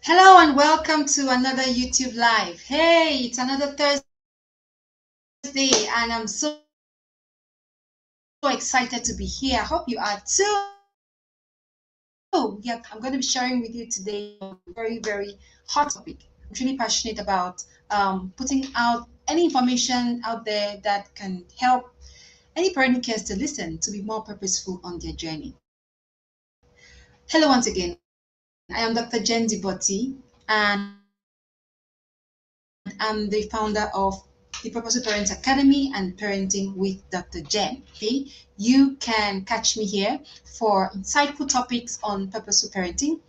Hello and welcome to another YouTube Live. Hey, it's another Thursday and I'm so excited to be here. I hope you are too. Yeah, I'm going to be sharing with you today a very hot topic. I'm really passionate about putting out any information out there that can help any parent who cares to listen to be more purposeful on their journey. Hello once again. I am Dr. Jen Diboti and I'm the founder of the Purposeful Parents Academy and Parenting with Dr. Jen. Okay, you can catch me here for insightful topics on purposeful parenting.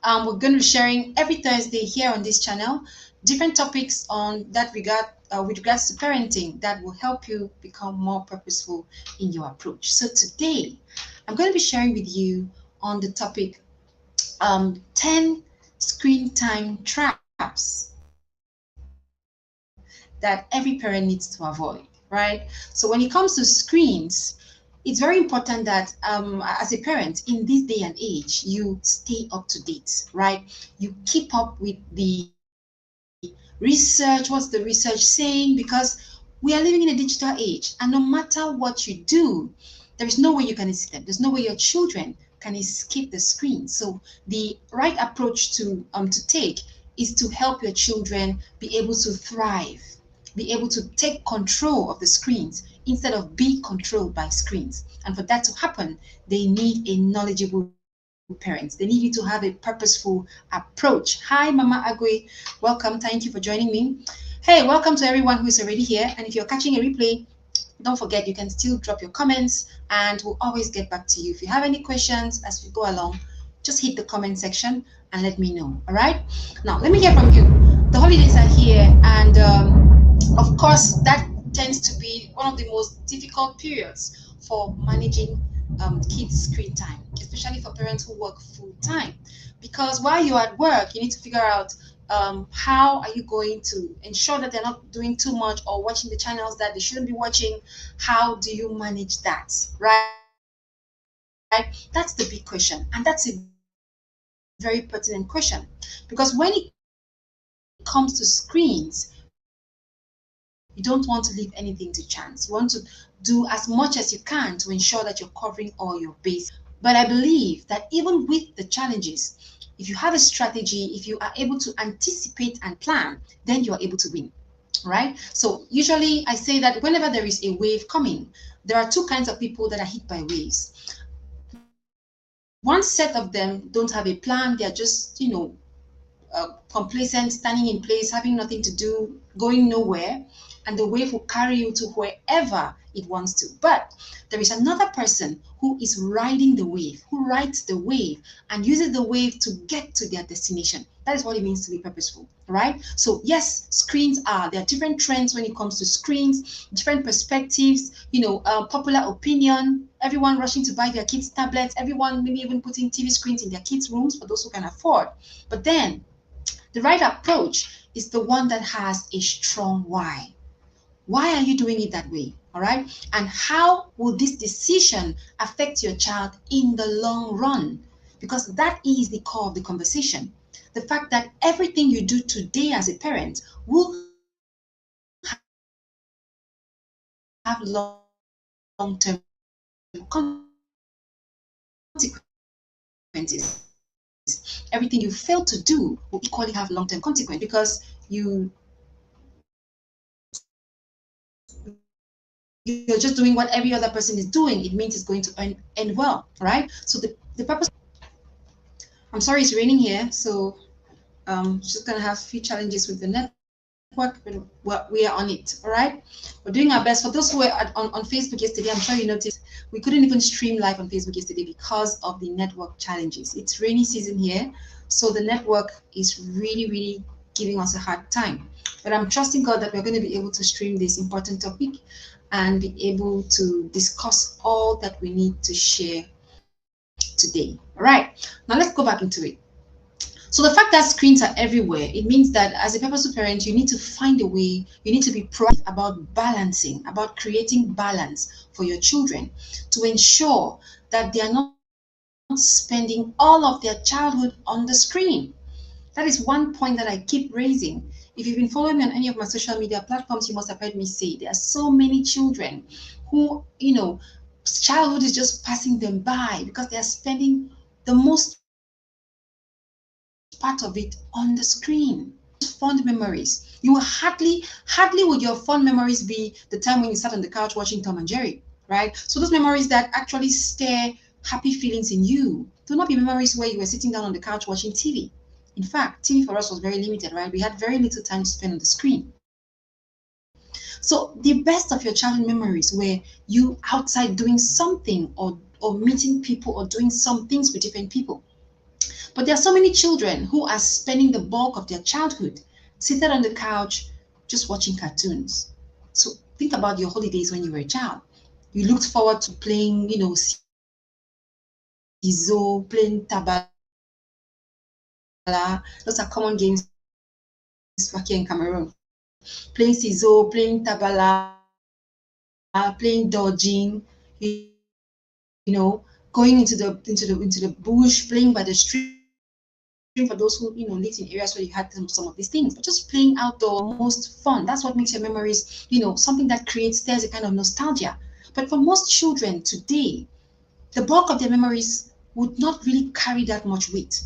We're going to be sharing every Thursday here on this channel different topics on that regard with regards to parenting that will help you become more purposeful in your approach. So today, I'm going to be sharing with you on the topic 10 screen time traps that every parent needs to avoid, right? So when it comes to screens, it's very important that as a parent in this day and age, you stay up to date, right? You keep up with the research. What's the research saying? Because we are living in a digital age, and no matter what you do, there is no way you can escape them. There's no way your children can escape the screen. So the right approach to take is to help your children be able to thrive, be able to take control of the screens instead of be controlled by screens. And for that to happen, they need a knowledgeable parents. They need you to have a purposeful approach. Hi, Mama Agwe. Welcome. Thank you for joining me. Hey, welcome to everyone who is already here. And if you're catching a replay, don't forget you can still drop your comments and we'll always get back to you. If you have any questions as we go along, just hit the comment section and let me know. All right. Now, let me hear from you. The holidays are here, and of course, that tends to be one of the most difficult periods for managing kids' screen time, especially for parents who work full time. Because while you're at work, you need to figure out how are you going to ensure that they're not doing too much or watching the channels that they shouldn't be watching. How do you manage that, right? That's the big question, and that's a very pertinent question, because when it comes to screens, you don't want to leave anything to chance. You want to do as much as you can to ensure that you're covering all your base. But I believe that even with the challenges, if you have a strategy, if you are able to anticipate and plan, then you're able to win, right? So usually I say that whenever there is a wave coming, there are two kinds of people that are hit by waves. One set of them don't have a plan. They're just, complacent, standing in place, having nothing to do, going nowhere, and the wave will carry you to wherever it wants to. But there is another person who is riding the wave, who rides the wave and uses the wave to get to their destination. That is what it means to be purposeful, right? So yes, there are different trends when it comes to screens, different perspectives, popular opinion, everyone rushing to buy their kids tablets, everyone maybe even putting TV screens in their kids' rooms for those who can afford. But then the right approach is the one that has a strong why. Why are you doing it that way? All right. And how will this decision affect your child in the long run? Because that is the core of the conversation. The fact that everything you do today as a parent will have long-term consequences. Everything you fail to do will equally have long-term consequences, because you're just doing what every other person is doing. It means it's going to end well, right? So the purpose. I'm sorry, it's raining here, so just gonna have a few challenges with the network, but we are on it. All right, we're doing our best. For those who were on Facebook yesterday, I'm sure you noticed we couldn't even stream live on Facebook yesterday because of the network challenges. It's rainy season here, so the network is really giving us a hard time. But I'm trusting God that we're going to be able to stream this important topic and be able to discuss all that we need to share today. All right, now let's go back into it. So the fact that screens are everywhere, it means that as a purposeful parent, you need to find a way, you need to be proactive about balancing, about creating balance for your children to ensure that they are not spending all of their childhood on the screen. That is one point that I keep raising. If you've been following me on any of my social media platforms, you must have heard me say there are so many children who, childhood is just passing them by because they are spending the most part of it on the screen. Fond memories. You will hardly would your fond memories be the time when you sat on the couch watching Tom and Jerry, right? So those memories that actually stir happy feelings in you do not be memories where you were sitting down on the couch watching TV. In fact, TV for us was very limited, right? We had very little time to spend on the screen. So the best of your childhood memories were you outside doing something or meeting people or doing some things with different people. But there are so many children who are spending the bulk of their childhood seated on the couch just watching cartoons. So think about your holidays when you were a child. You looked forward to playing, Cizo, playing Tabala. Those are common games back here in Cameroon. Playing Cizo, playing Tabala, playing dodging, going into the bush, playing by the stream for those who lived in areas where you had some of these things. But just playing outdoor, most fun. That's what makes your memories, something that creates there's a kind of nostalgia. But for most children today, the bulk of their memories would not really carry that much weight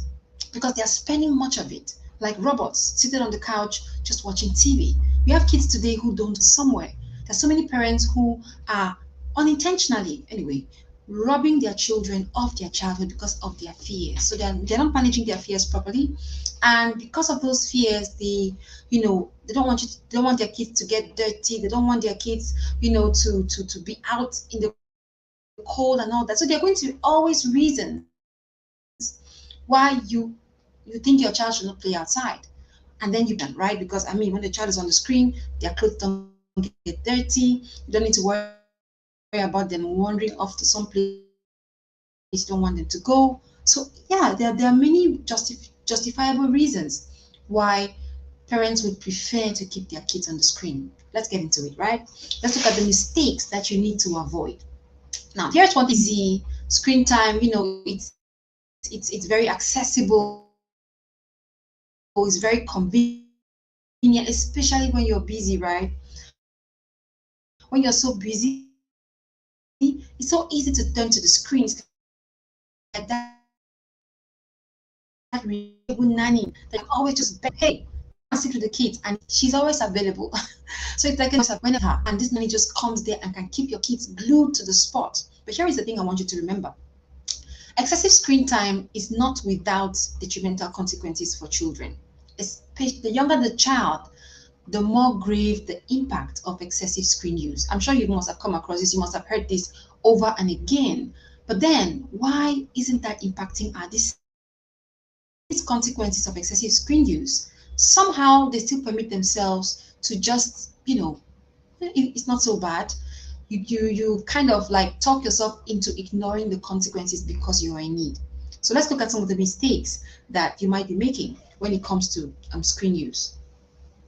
because they are spending much of it like robots seated on the couch just watching TV. We have kids today who don't somewhere. There's so many parents who are unintentionally, anyway, robbing their children of their childhood because of their fears. So they're not managing their fears properly, and because of those fears, they don't want their kids to get dirty. They don't want their kids, to be out in the cold and all that. So they're going to be always reasons why you think your child should not play outside, and then you can, right? Because I mean, when the child is on the screen, their clothes don't get dirty. You don't need to worry about them wandering off to some place you don't want them to go. So yeah, there are many justifiable reasons why parents would prefer to keep their kids on the screen. Let's get into it, right? Let's look at the mistakes that you need to avoid. Now, here's one thing that is easy. Screen time, it's very accessible, it's very convenient, especially when you're busy, right? When you're so busy, it's so easy to turn to the screen. It's like that reliable nanny that you can always just beg, hey, sit with the kids, and she's always available. So it's like whenever, and this nanny just comes there and can keep your kids glued to the spot. But here is the thing I want you to remember. Excessive screen time is not without detrimental consequences for children. Especially the younger the child, the more grave the impact of excessive screen use. I'm sure you must have come across this, you must have heard this over and again. But then, why isn't that impacting our these consequences of excessive screen use? Somehow they still permit themselves to just, it's not so bad. You kind of like talk yourself into ignoring the consequences because you are in need. So let's look at some of the mistakes that you might be making when it comes to screen use.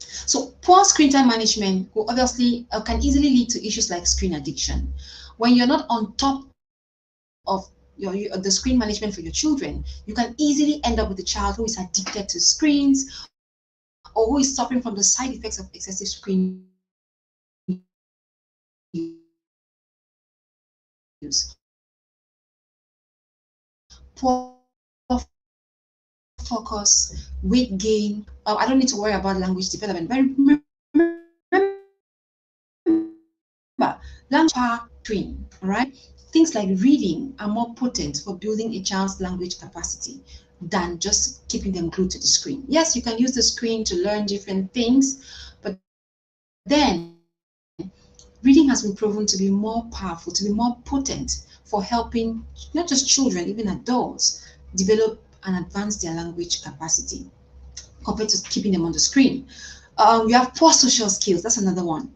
So poor screen time management will obviously can easily lead to issues like screen addiction. When you're not on top of the screen management for your children, you can easily end up with a child who is addicted to screens or who is suffering from the side effects of excessive screen use. Poor focus, weight gain. I don't need to worry about language development. But remember, language screen, all right? Things like reading are more potent for building a child's language capacity than just keeping them glued to the screen. Yes, you can use the screen to learn different things, but then reading has been proven to be more powerful, to be more potent for helping not just children, even adults, develop and advance their language capacity compared to keeping them on the screen. You have poor social skills. That's another one.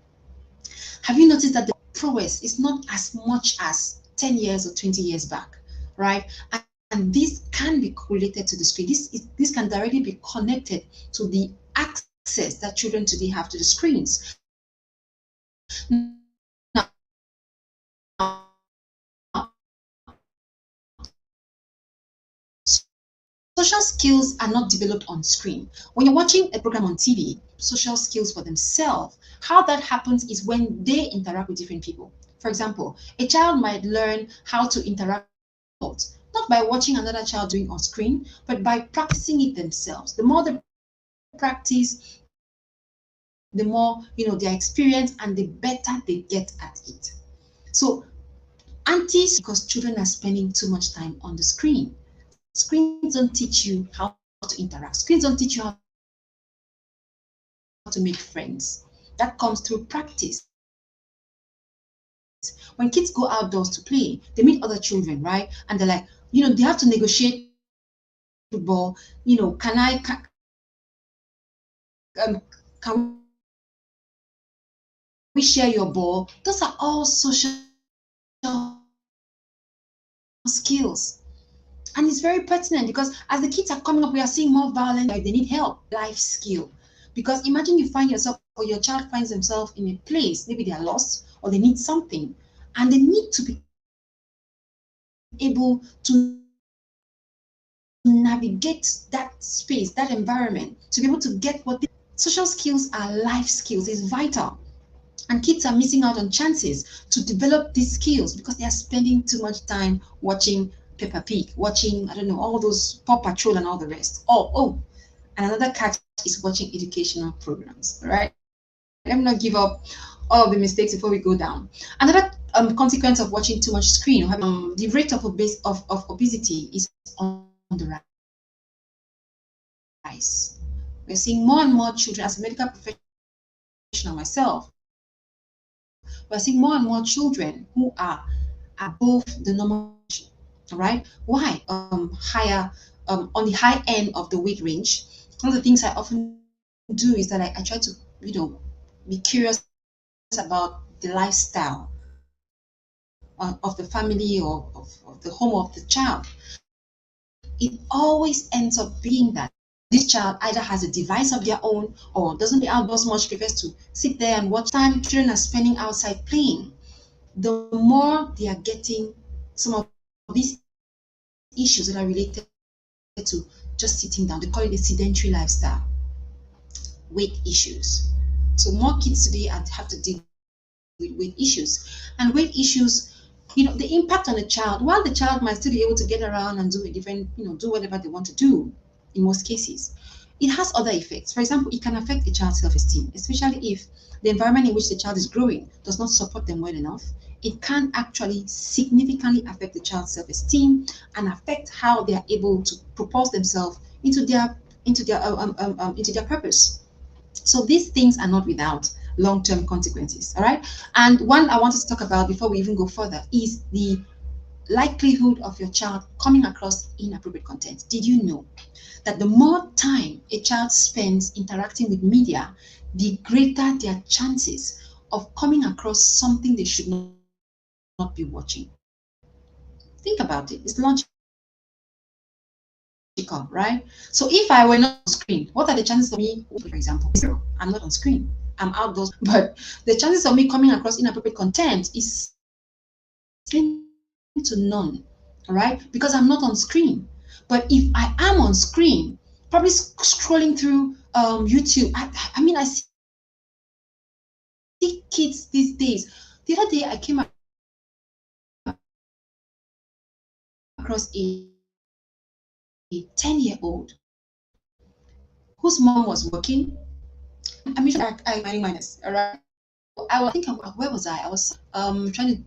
Have you noticed that the prowess is not as much as 10 years or 20 years back, right? And this can be correlated to the screen. This can directly be connected to the access that children today have to the screens. Now, social skills are very important. social skills are not developed on screen. When you're watching a program on TV, social skills for themselves, how that happens is when they interact with different people. For example, a child might learn how to interact not by watching another child doing on screen, but by practicing it themselves. The more they practice, the more their experience and the better they get at it. So aunties, because children are spending too much time on the screen. Screens don't teach you how to interact. Screens don't teach you how to make friends. That comes through practice. When kids go outdoors to play, they meet other children, right? And they're like, they have to negotiate football. Um, can we share your ball? Those are all social skills. And it's very pertinent because as the kids are coming up, we are seeing more violence. They need help, life skill. Because imagine you find yourself or your child finds themselves in a place, maybe they are lost or they need something, and they need to be able to navigate that space, that environment, to be able to get what they. Social skills are life skills, it's vital. And kids are missing out on chances to develop these skills because they are spending too much time watching Peppa Pig, watching, I don't know, all those Paw Patrol and all the rest. And another catch is watching educational programs, right? Let me not give up all of the mistakes before we go down. Another consequence of watching too much screen, the rate of obesity is on the rise. We're seeing more and more children, as a medical professional myself, we're seeing more and more children who are above the normal, right? Why? Higher, on the high end of the weight range. One of the things I often do is that I try to, be curious about the lifestyle of the family or of the home of the child. It always ends up being that this child either has a device of their own or doesn't play outdoors much, prefers to sit there and watch. Time children are spending outside playing, the more they are getting some of these issues that are related to just sitting down. They call it a sedentary lifestyle, weight issues. So more kids today have to deal with weight issues. And weight issues, the impact on the child, while the child might still be able to get around and do a different, do whatever they want to do in most cases, it has other effects. For example, it can affect a child's self-esteem, especially if the environment in which the child is growing does not support them well enough. It can actually significantly affect the child's self-esteem and affect how they are able to propose themselves into their purpose. So these things are not without long-term consequences. All right. And one I wanted to talk about before we even go further is the likelihood of your child coming across inappropriate content. Did you know that the more time a child spends interacting with media, the greater their chances of coming across something they should not be watching? Think about it. It's logical, right? So if I were not on screen, what are the chances of me, for example, zero? I'm not on screen. I'm outdoors, but the chances of me coming across inappropriate content is slim to none, all right? Because I'm not on screen. But if I am on screen, probably scrolling through YouTube, I mean, I see kids these days. The other day, I came across a 10-year-old whose mom was working. I'm usually minding my business, all right? I was thinking, where was I? I was trying to.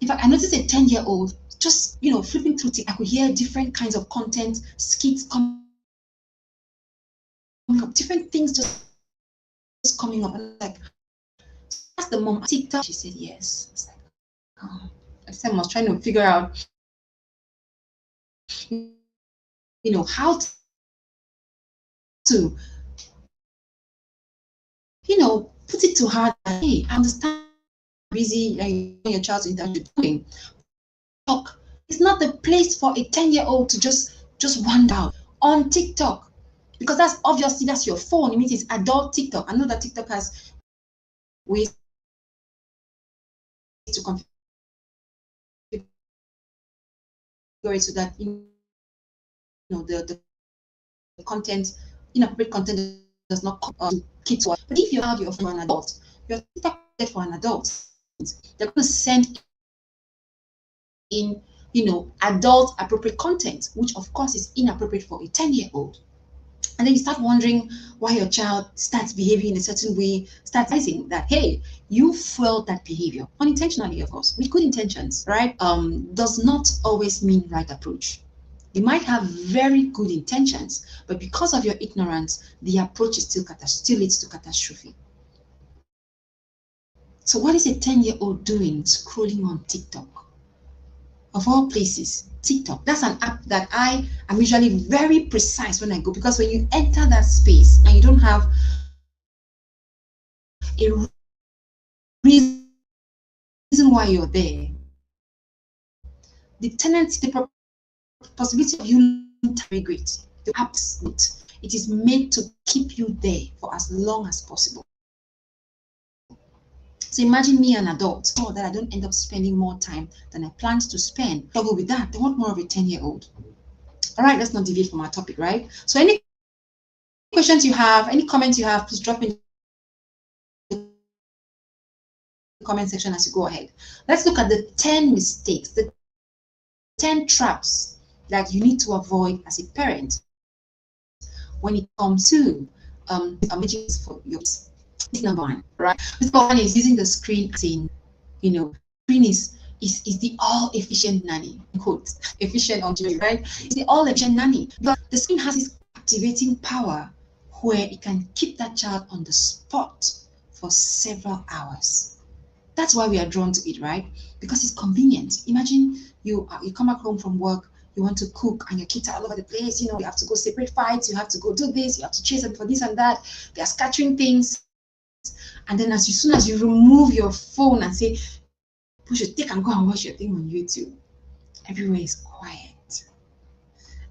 In fact, I noticed a 10-year-old just flipping through. I could hear different kinds of content, skits coming up, different things just coming up. And like, asked the mom, TikTok. She said yes. I was like, oh. At the time, I was trying to figure out, how to, put it to her that, hey, I understand busy, like your child's doing. TikTok is not the place for a 10-year-old to just wander out on TikTok, because that's your phone. It means it's adult TikTok. I know that TikTok has ways to configure it so that the content, inappropriate content does not come to kids. But if you have your phone for an adult, your TikTok for an adult, they're going to send in, adult appropriate content, which of course is inappropriate for a 10-year-old. And then you start wondering why your child starts behaving in a certain way, starts realizing that, hey, you fueled that behavior unintentionally, of course, with good intentions, right? Does not always mean right approach. You might have very good intentions, but because of your ignorance, the approach is still leads to catastrophe. So what is a 10-year-old doing scrolling on TikTok? Of all places, TikTok. That's an app that I am usually very precise when I go, because when you enter that space and you don't have a reason why you're there, the tendency, the possibility of you very great. The app it is made to keep you there for as long as possible. So imagine me, an adult, so that I don't end up spending more time than I planned to spend. Struggle with that. They want more of a 10-year-old. All right, let's not deviate from our topic, right? So any questions you have, any comments you have, please drop in the comment section as you go ahead. Let's look at the 10 mistakes, the 10 traps that you need to avoid as a parent when it comes to managing for your kids. This number one, right? This number one is using the screen as in, screen is the all efficient nanny, quote, efficient on TV, right? It's the all efficient nanny. But the screen has this activating power where it can keep that child on the spot for several hours. That's why we are drawn to it, right? Because it's convenient. Imagine you come back home from work, you want to cook, and your kids are all over the place. You have to go separate fights, you have to go do this, you have to chase them for this and that. They are scattering things. And then as soon as you remove your phone and say, push your take and go and watch your thing on YouTube, everywhere is quiet.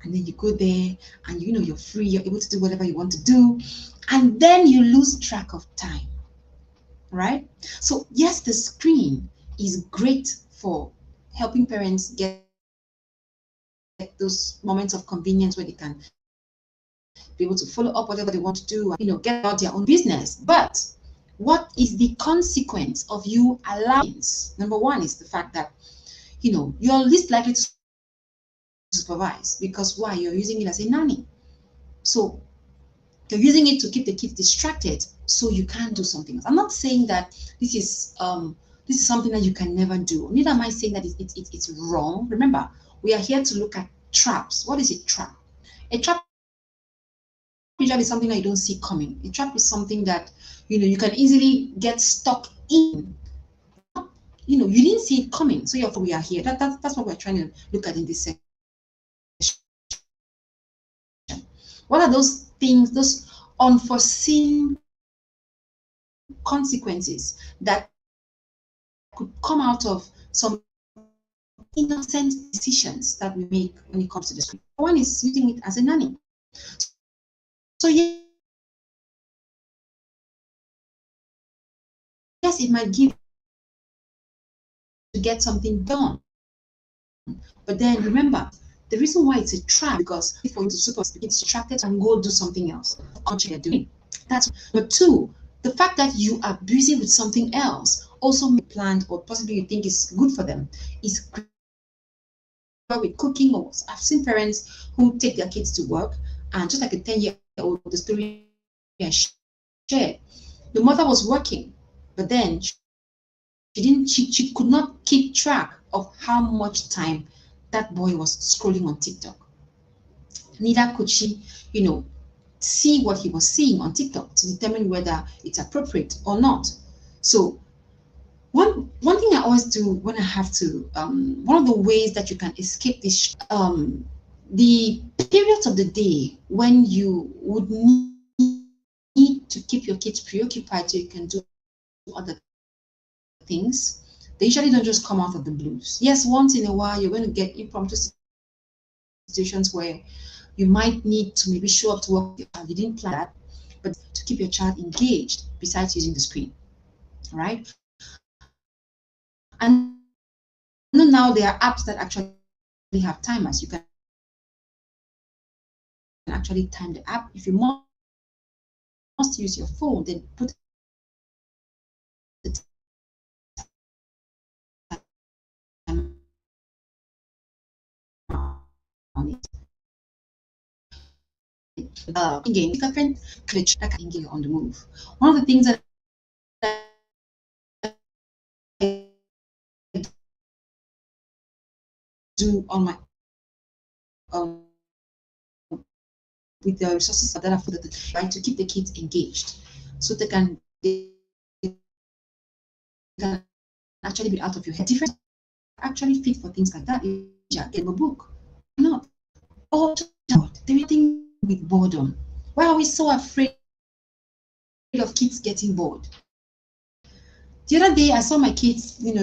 And then you go there and you're free, you're able to do whatever you want to do. And then you lose track of time, right? So yes, the screen is great for helping parents get those moments of convenience where they can be able to follow up whatever they want to do, get out their own business. But what is the consequence of you allowing? Number one is the fact that you're least likely to supervise, because why? You're using it as a nanny. So you're using it to keep the kids distracted so you can't do something else. I'm not saying that this is something that you can never do. Neither am I saying that it's wrong. Remember, we are here to look at traps. What is a trap? A trap usually is something that you don't see coming. A trap is something that you can easily get stuck in. You didn't see it coming, so therefore we are here. That's what we're trying to look at in this section. What are those things, those unforeseen consequences that could come out of some innocent decisions that we make when it comes to the screen? One is using it as a nanny. So yes, it might give to get something done. But then remember, the reason why it's a trap, because for you to super get distracted and go do something else, what you're doing. That's number two. The fact that you are busy with something else also planned, or possibly you think is good for them, is with cooking. Or I've seen parents who take their kids to work, and just like a 10-year-old, the story I shared, the mother was working, but then she could not keep track of how much time that boy was scrolling on TikTok. Neither could she, see what he was seeing on TikTok to determine whether it's appropriate or not. So one thing I always do when I have to, one of the ways that you can escape this, the periods of the day when you would need to keep your kids preoccupied so you can do other things, they usually don't just come out of the blues. Yes, once in a while you're going to get impromptu situations where you might need to maybe show up to work. You didn't plan that, but to keep your child engaged besides using the screen, right? And now there are apps that actually have timers. You can actually time the app. If you must use your phone, then put the time on it. Again, different glitch that can engage on the move. One of the things that I do on my with the resources that I've put at the right to keep the kids engaged, so they can actually be out of your head. Different actually fit for things like that. Get a book, not oh there is thing with boredom. Why are we so afraid of kids getting bored? The other day I saw my kids, they're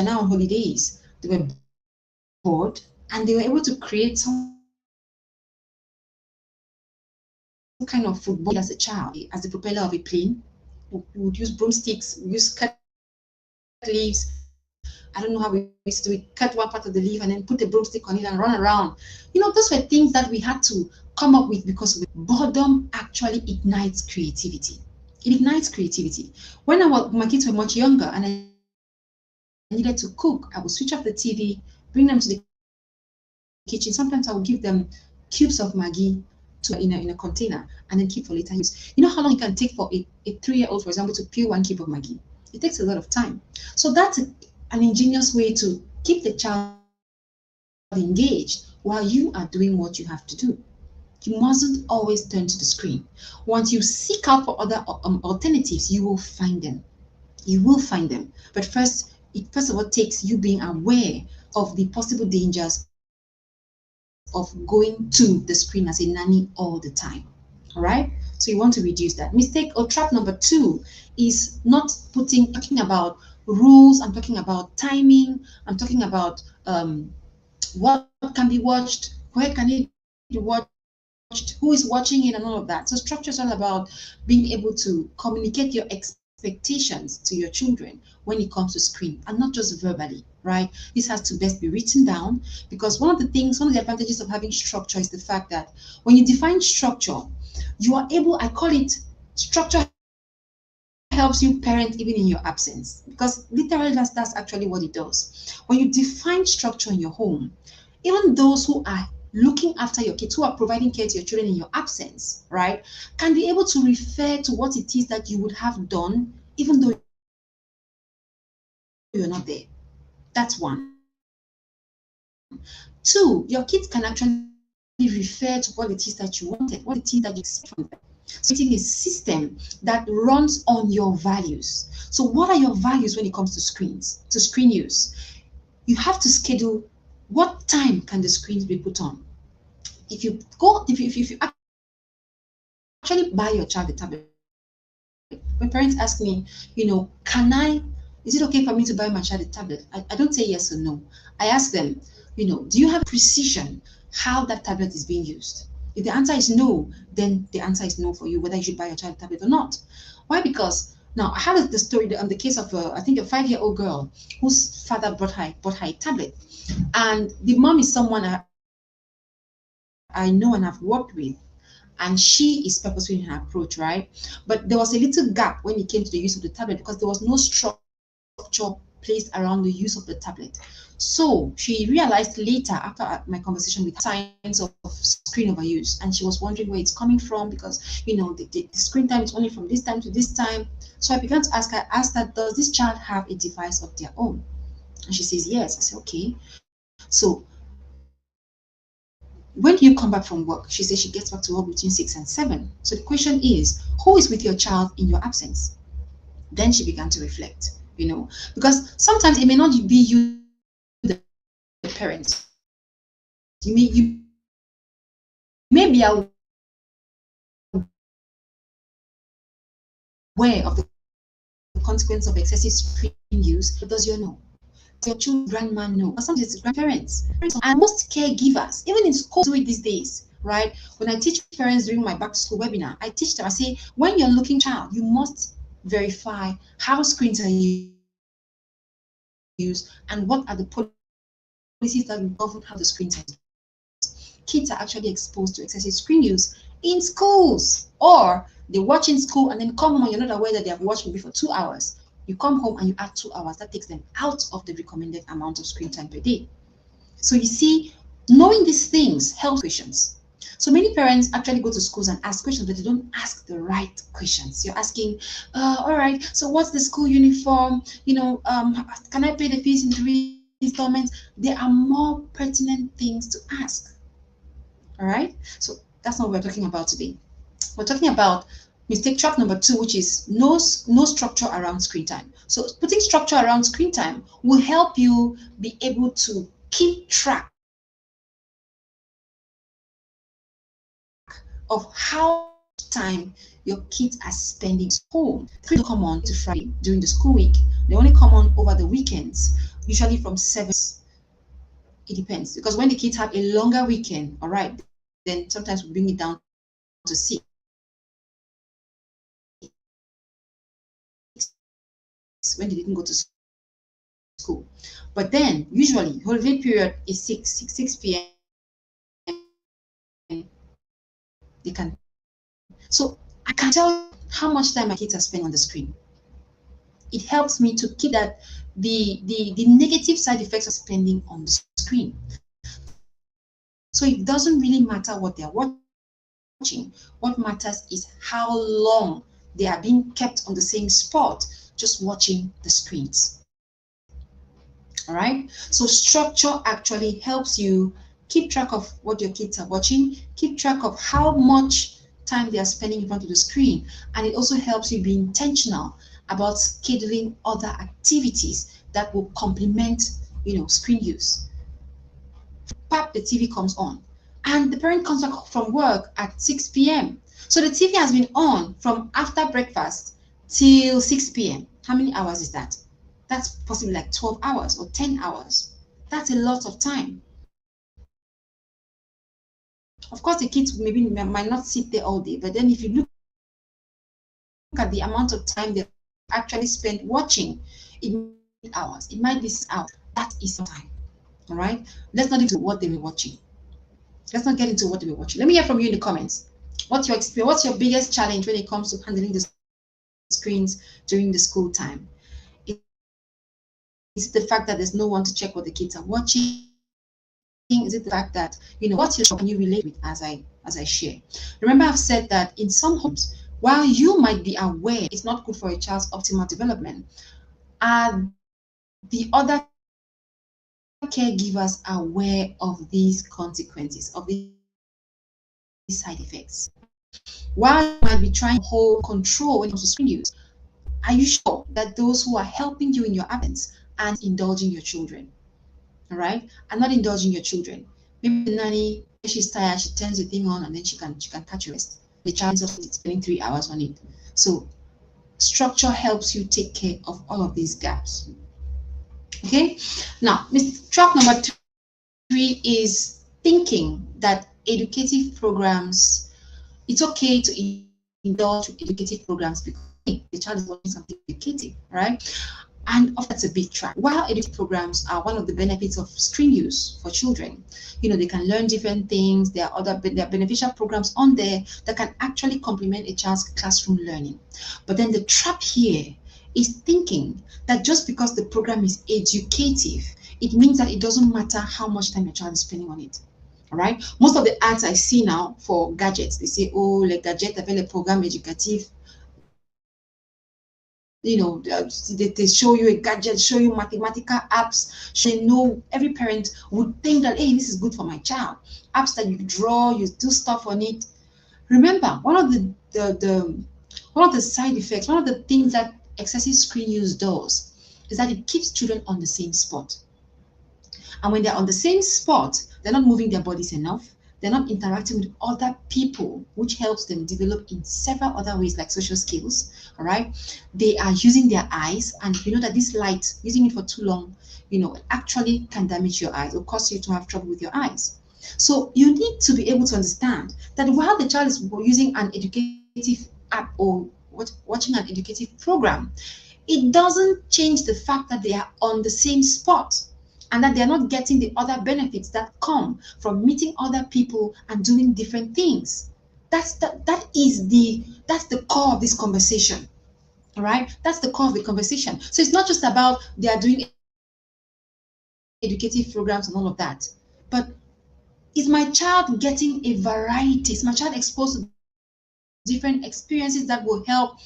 now on holidays. They were bored and they were able to create some kind of football as a child, as the propeller of a plane. We would use broomsticks, we use cut leaves. I don't know how we used to do it. Cut one part of the leaf and then put a broomstick on it and run around. Those were things that we had to come up with because boredom actually ignites creativity. It ignites creativity. When my kids were much younger and I needed to cook, I would switch off the TV, bring them to the kitchen. Sometimes I would give them cubes of Maggi in a container and then keep for later use. You know how long it can take for a 3-year-old, for example, to peel 1 cube of Maggi? It takes a lot of time. So that's an ingenious way to keep the child engaged while you are doing what you have to do. You mustn't always turn to the screen. Once you seek out for other alternatives, you will find them. You will find them. But first, it first of all takes you being aware of the possible dangers of going to the screen as a nanny all the time. All right? So you want to reduce that. Mistake or trap number 2 is not talking about rules. I'm talking about timing. I'm talking about what can be watched, where can it be watched, who is watching it, and all of that. So structure is all about being able to communicate your expectations to your children when it comes to screen, and not just verbally, right? This has to best be written down, because one of the advantages of having structure is the fact that when you define structure, you are able, I call it structure helps you parent even in your absence, because literally that's actually what it does. When you define structure in your home, even those who are looking after your kids, who are providing care to your children in your absence, right, can be able to refer to what it is that you would have done even though you're not there. That's one. 2, your kids can actually refer to what it is that you wanted, what it is that you expect from them. So creating a system that runs on your values. So what are your values when it comes to screen use? You have to schedule what time can the screens be put on. If you actually buy your child a tablet, when parents ask me, is it okay for me to buy my child a tablet? I don't say yes or no. I ask them, do you have precision how that tablet is being used? If the answer is no, then the answer is no for you, whether you should buy your child a tablet or not. Why? Because now I had the story on the case of I think a 5-year-old girl whose father bought her a tablet, and the mom is someone I know and have worked with, and she is purposeful in her approach, right? But there was a little gap when it came to the use of the tablet because there was no structure placed around the use of the tablet. So she realized later, after my conversation with her, signs of screen overuse, and she was wondering where it's coming from, because the screen time is only from this time to this time. So I began to ask her, does this child have a device of their own? And she says yes. I said, okay. So when do you come back from work? She says she gets back to work between 6 and 7. So the question is, who is with your child in your absence? Then she began to reflect, because sometimes it may not be you, the parent. You may be aware of the consequence of excessive screen use, but does your children, grandma know? Or sometimes it's grandparents. And most caregivers, even in school, do it these days, right? When I teach parents during my back to school webinar, I teach them, I say, when you're looking child, you must verify how screens are used and what are the policies that govern how the screens are used. kids are actually exposed to excessive screen use in schools, or they watch in school and then come home and you're not aware that they have watched movie for 2 hours. You come home and you add 2 hours. That takes them out of the recommended amount of screen time per day. So you see, knowing these things helps questions. So many parents actually go to schools and ask questions, but they don't ask the right questions. You're asking, all right, so what's the school uniform? Can I pay the fees in 3 installments? There are more pertinent things to ask. All right, so that's not what we're talking about today. We're talking about mistake trap number 2, which is no structure around screen time. So putting structure around screen time will help you be able to keep track of how much time your kids are spending home. They don't come on to Friday during the school week. They only come on over the weekends, usually from 7. It depends, because when the kids have a longer weekend, all right, then sometimes we bring it down to 6. When they didn't go to school. But then usually holiday period is 6 p.m. They can. So I can tell you how much time my kids are spending on the screen. It helps me to keep that the negative side effects of spending on the screen. So it doesn't really matter what they're watching. What matters is how long they are being kept on the same spot, just watching the screens. All right, so structure actually helps you keep track of what your kids are watching, keep track of how much time they are spending in front of the screen, and it also helps you be intentional about scheduling other activities that will complement, screen use. Pap, the TV comes on, and the parent comes back from work at 6 p.m. So the TV has been on from after breakfast till 6 p.m. How many hours is that? That's possibly like 12 hours or 10 hours. That's a lot of time. Of course, the kids might not sit there all day, but then if you look at the amount of time they actually spend watching, it might be hours, it might be 6 hours. That is time. All right. Let's not get into what they were watching. Let's not get into what they were watching. Let me hear from you in the comments. What's your experience? What's your biggest challenge when it comes to handling the screens during the school time? Is it the fact that there's no one to check what the kids are watching? Is it the fact that, what can you relate with as I share? Remember, I've said that in some homes, while you might be aware it's not good for a child's optimal development, are the other caregivers aware of these consequences, of these side effects? While you might be trying to hold control when it comes to screen use, are you sure that those who are helping you in your absence and indulging your children? All right, and not indulging your children. Maybe the nanny, if she's tired, she turns the thing on and then she can catch a rest. The child is spending 3 hours on it. So structure helps you take care of all of these gaps. Okay, now trap number 3 is thinking that educative programs, it's okay to indulge with educative programs because the child is watching something educative, right? And often that's a big trap. While educative programs are one of the benefits of screen use for children, they can learn different things. There are beneficial programs on there that can actually complement a child's classroom learning. But then the trap here is thinking that just because the program is educative, it means that it doesn't matter how much time your child is spending on it. All right. Most of the ads I see now for gadgets, they say, oh, le gadget avec le programme éducatif. They show you a gadget, show you mathematical apps. Every parent would think that, hey, this is good for my child. Apps that you draw, you do stuff on it. Remember, one of the side effects, one of the things that excessive screen use does is that it keeps children on the same spot. And when they're on the same spot, they're not moving their bodies enough. They're not interacting with other people, which helps them develop in several other ways, like social skills. All right. They are using their eyes, and you know that this light, using it for too long, actually can damage your eyes or cause you to have trouble with your eyes. So you need to be able to understand that while the child is using an educative app or watching an educative program, it doesn't change the fact that they are on the same spot. and that they're not getting the other benefits that come from meeting other people and doing different things. That's the core of this conversation. All right, that's the core of the conversation. So it's not just about they are doing educative programs and all of that, but is my child getting a variety? Is my child exposed to different experiences that will help,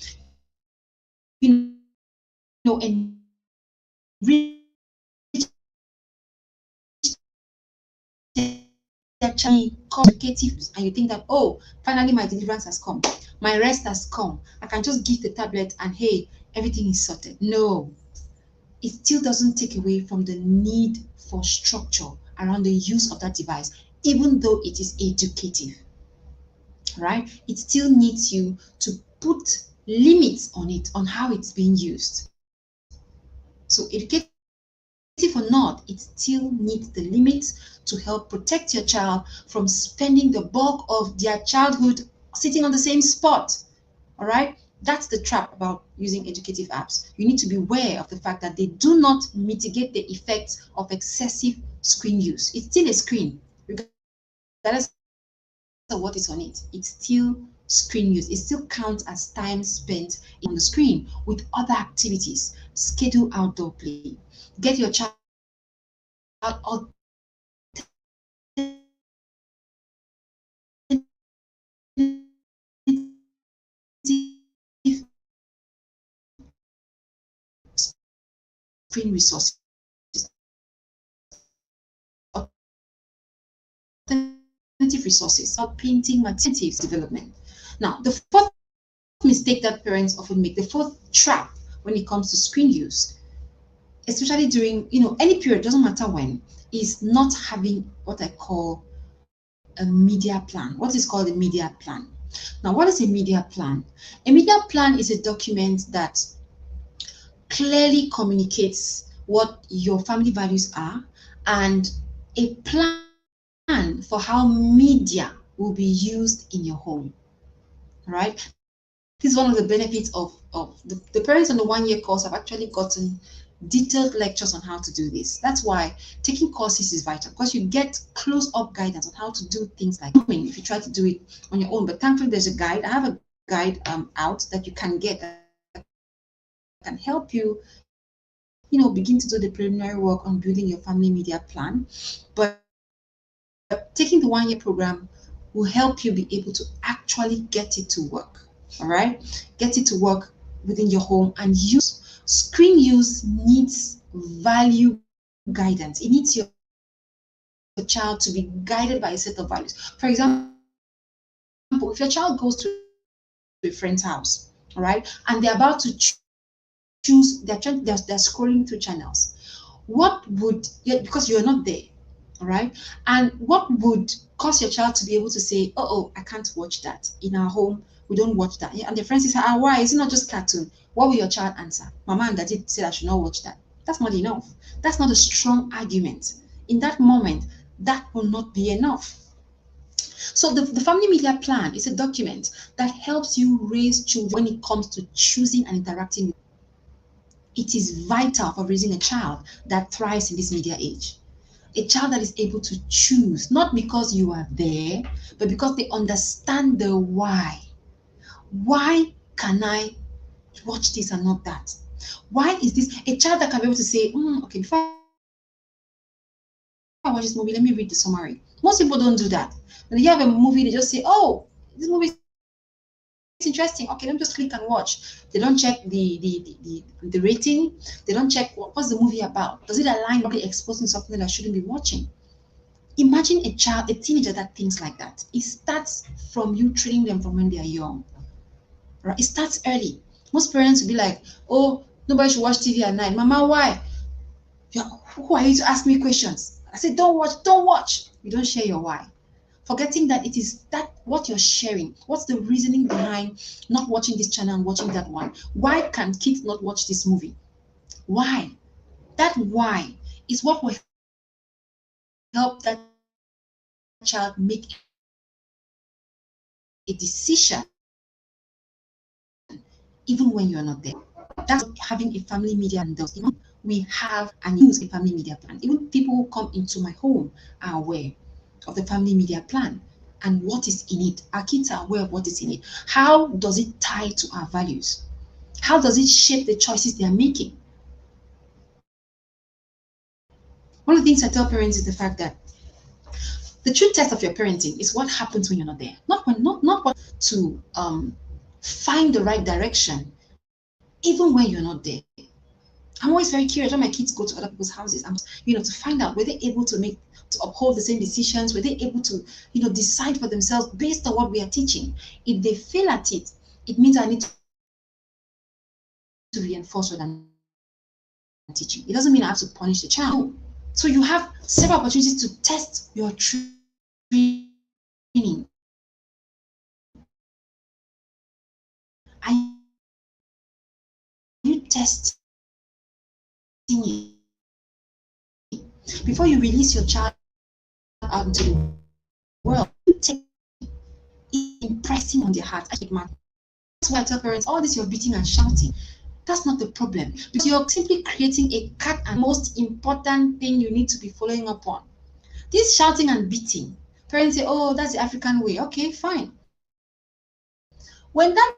enrich their child communicative, and you think that, oh, finally my deliverance has come, my rest has come, I can just give the tablet and hey, everything is sorted. No, it still doesn't take away from the need for structure around the use of that device, even though it is educative, right? It still needs you to put limits on it, on how it's being used. So educative or not, it still needs the limits to help protect your child from spending the bulk of their childhood sitting on the same spot. All right? That's the trap about using educative apps. You need to be aware of the fact that they do not mitigate the effects of excessive screen use. It's still a screen, regardless of what is on it. It's still screen use. It still counts as time spent on the screen with other activities. Schedule outdoor play. Get your child alternative screen resources, alternative resources, or painting materials development. Now, the fourth mistake that parents often make, the fourth trap when it comes to screen use, especially during any period, doesn't matter when, is not having what I call a media plan. What is called a media plan? Now, what is a media plan? A media plan is a document that clearly communicates what your family values are and a plan for how media will be used in your home. All right. This is one of the benefits of the parents on the 1 year course have actually gotten detailed lectures on how to do this. That's why taking courses is vital, because you get close-up guidance on how to do things like if you try to do it on your own. But thankfully, there's a guide. I have a guide out that you can get that can help you, begin to do the preliminary work on building your family media plan. But taking the 1 year program will help you be able to actually get it to work. All right, get it to work within your home and use. Screen use needs value guidance. It needs your child to be guided by a set of values. For example, if your child goes to a friend's house, all right, and they're about to choose, they're scrolling through channels, what would, because you're not there, all right, and what would cause your child to be able to say, oh, I can't watch that. In our home, we don't watch that. And the friend says, why? Is it not just cartoon? What will your child answer? Mama and daddy said I should not watch that. That's not enough. That's not a strong argument. In that moment, that will not be enough. So the family media plan is a document that helps you raise children when it comes to choosing and interacting with. It is vital for raising a child that thrives in this media age. A child that is able to choose, not because you are there, but because they understand the why. Why can I watch this and not that? Why is this? A child that can be able to say, okay, before I watch this movie, let me read the summary. Most people don't do that. When you have a movie, they just say, oh, this movie is interesting. Okay, let me just click and watch. They don't check the rating. They don't check what's the movie about. Does it align with exposing something that I shouldn't be watching? Imagine a child, a teenager that thinks like that. It starts from you training them from when they are young. Right? It starts early. Most parents will be like, oh, nobody should watch TV at night. Mama, why? Who are you to ask me questions? I said, don't watch, don't watch. You don't share your why. Forgetting that it is that what you're sharing. What's the reasoning behind not watching this channel and watching that one? Why can kids not watch this movie? Why? That why is what will help that child make a decision even when you're not there. That's what having a family media plan does. We have and use a family media plan. Even people who come into my home are aware of the family media plan and what is in it. Our kids are aware of what is in it. How does it tie to our values? How does it shape the choices they are making? One of the things I tell parents is the fact that the true test of your parenting is what happens when you're not there. Not what to find the right direction, even when you're not there. I'm always very curious when my kids go to other people's houses. To find out were they able to uphold the same decisions, were they able to, decide for themselves based on what we are teaching. If they fail at it, it means I need to reinforce what I'm teaching. It doesn't mean I have to punish the child. So you have several opportunities to test your training. Are you testing it before you release your child out into the world? You take it, impressing on their heart. That's why I tell parents, all this you're beating and shouting, that's not the problem, because you're simply creating a cat and most important thing you need to be following up on. This shouting and beating, parents say, oh, that's the African way. Okay, fine. When that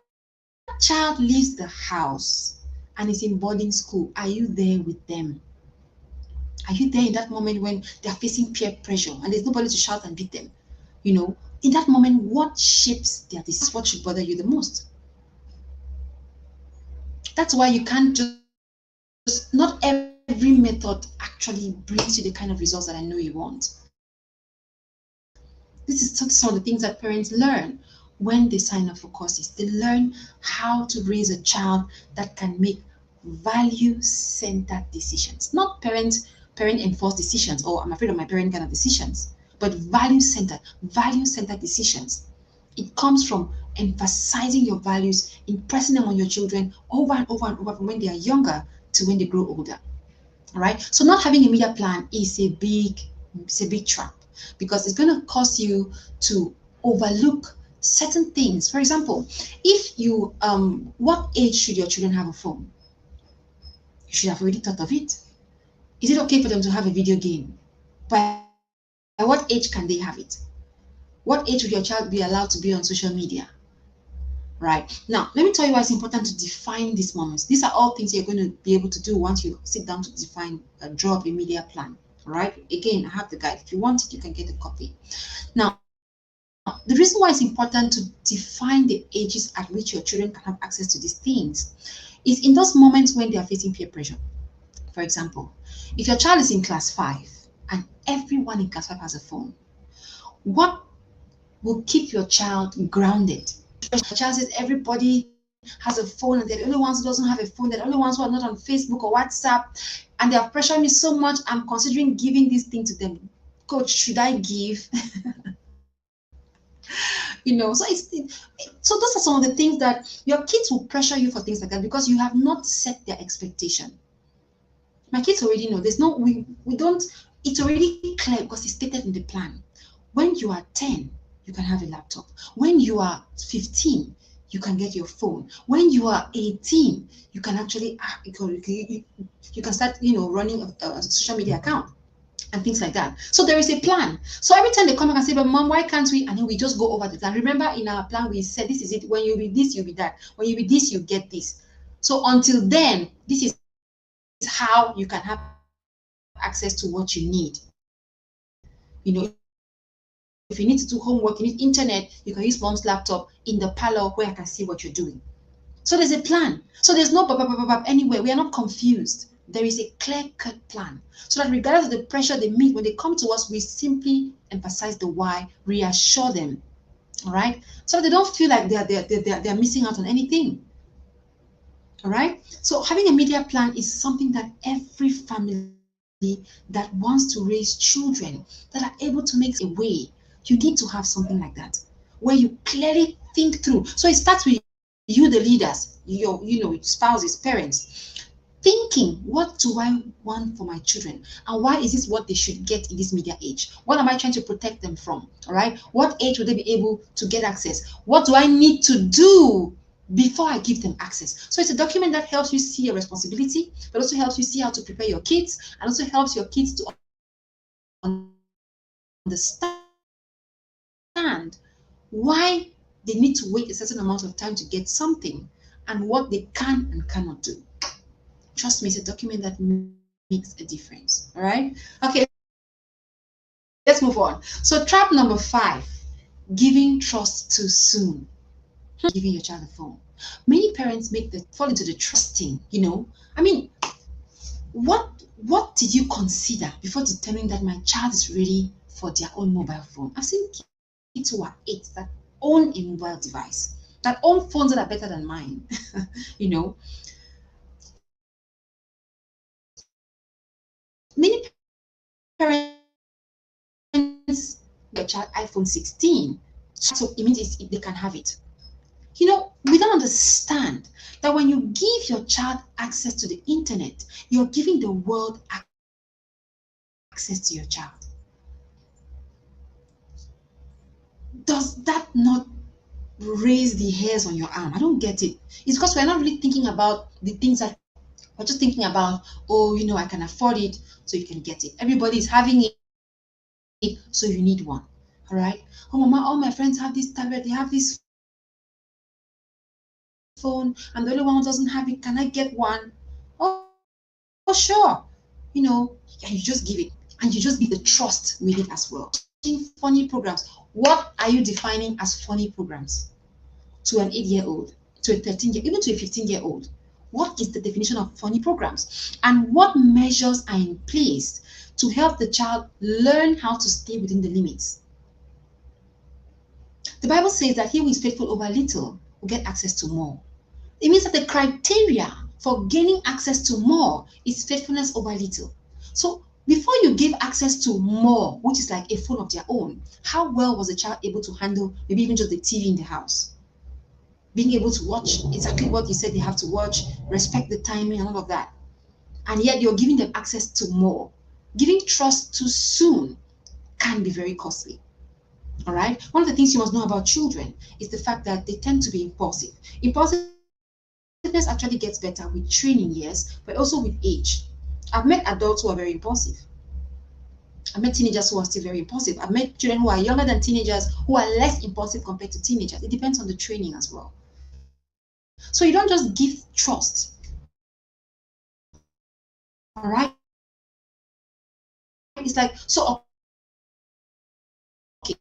child leaves the house and is in boarding school, are you there with them? Are you there in that moment when they're facing peer pressure and there's nobody to shout and beat them? In that moment, what shapes their decisions? What should bother you the most? That's why you can't just, not every method actually brings you the kind of results that I know you want. This is some of the things that parents learn when they sign up for courses. They learn how to raise a child that can make value-centered decisions, not parent-enforced decisions, or I'm afraid of my parent kind of decisions, but value-centered decisions. It comes from emphasizing your values, impressing them on your children over and over and over from when they are younger to when they grow older. All right. So not having a media plan is a big trap, because it's going to cause you to overlook certain things. For example, if you what age should your children have a phone? You should have already thought of it. Is it okay for them to have a video game? By what age can they have it? What age would your child be allowed to be on social media? Right. Now, let me tell you why it's important to define these moments. These are all things you're going to be able to do once you sit down to define, draw up a media plan. All right. Again, I have the guide. If you want it, you can get a copy. Now, the reason why it's important to define the ages at which your children can have access to these things is in those moments when they are facing peer pressure. For example, if your child is in class 5 and everyone in class 5 has a phone, what will keep your child grounded? The child says everybody has a phone and they're the only ones who doesn't have a phone, they're the only ones who are not on Facebook or WhatsApp, and they have pressured me so much, I'm considering giving this thing to them. Coach, should I give? So those are some of the things that your kids will pressure you for, things like that, because you have not set their expectation. My kids already know. We don't, it's already clear because it's stated in the plan. When you are 10, you can have a laptop. When you are 15, you can get your phone. When you are 18, you can actually, you can start, running a social media account and things like that. So there is a plan. So every time they come back and say, but mom, why can't we? And then we just go over the plan. Remember, in our plan, we said, this is it. When you be this, you'll be that. When you be this, you get this. So until then, this is how you can have access to what you need. If you need to do homework, you need internet, you can use mom's laptop in the parlor where I can see what you're doing. So there's a plan. So there's no anywhere. We are not confused. There is a clear-cut plan. So that regardless of the pressure they meet, when they come to us, we simply emphasize the why, reassure them, all right? So that they don't feel like they're missing out on anything, all right? So having a media plan is something that every family that wants to raise children that are able to make a way, you need to have something like that, where you clearly think through. So it starts with you, the leaders, your spouses, parents, thinking, what do I want for my children? And why is this what they should get in this media age? What am I trying to protect them from? All right. What age would they be able to get access? What do I need to do before I give them access. So it's a document that helps you see your responsibility, but also helps you see how to prepare your kids, and also helps your kids to understand why they need to wait a certain amount of time to get something and what they can and cannot do. Trust me, it's a document that makes a difference. All right. Okay, let's move on. So, trap number 5, giving trust too soon. Giving your child a phone. Many parents fall into the trusting, I mean, what did you consider before determining that my child is ready for their own mobile phone? I've seen kids who are 8 that own a mobile device, that own phones that are better than mine. you know, many parents their child iPhone 16, so it means they can have it. We don't understand that when you give your child access to the internet, you're giving the world access to your child. Does that not raise the hairs on your arm? I don't get it. It's because we're not really thinking about the things that we're just thinking about, oh, I can afford it, so you can get it. Everybody is having it, so you need one. All right. Oh, mama, all my friends have this tablet, they have this phone, and the only one who doesn't have it. Can I get one? Oh, sure. And you just give it, and you just give the trust with it as well. Funny programs. What are you defining as funny programs to an 8-year-old, to a 13-year, even to a 15-year-old? What is the definition of funny programs? And what measures are in place to help the child learn how to stay within the limits? The Bible says that he who is faithful over little will get access to more. It means that the criteria for gaining access to more is faithfulness over little. So before you give access to more, which is like a phone of their own, how well was the child able to handle maybe even just the TV in the house? Being able to watch exactly what you said they have to watch, respect the timing and all of that. And yet you're giving them access to more. Giving trust too soon can be very costly. All right. One of the things you must know about children is the fact that they tend to be impulsive. Impulsiveness actually gets better with training, yes, but also with age. I've met adults who are very impulsive. I've met teenagers who are still very impulsive. I've met children who are younger than teenagers who are less impulsive compared to teenagers. It depends on the training as well. So you don't just give trust. All right. It's like, so okay.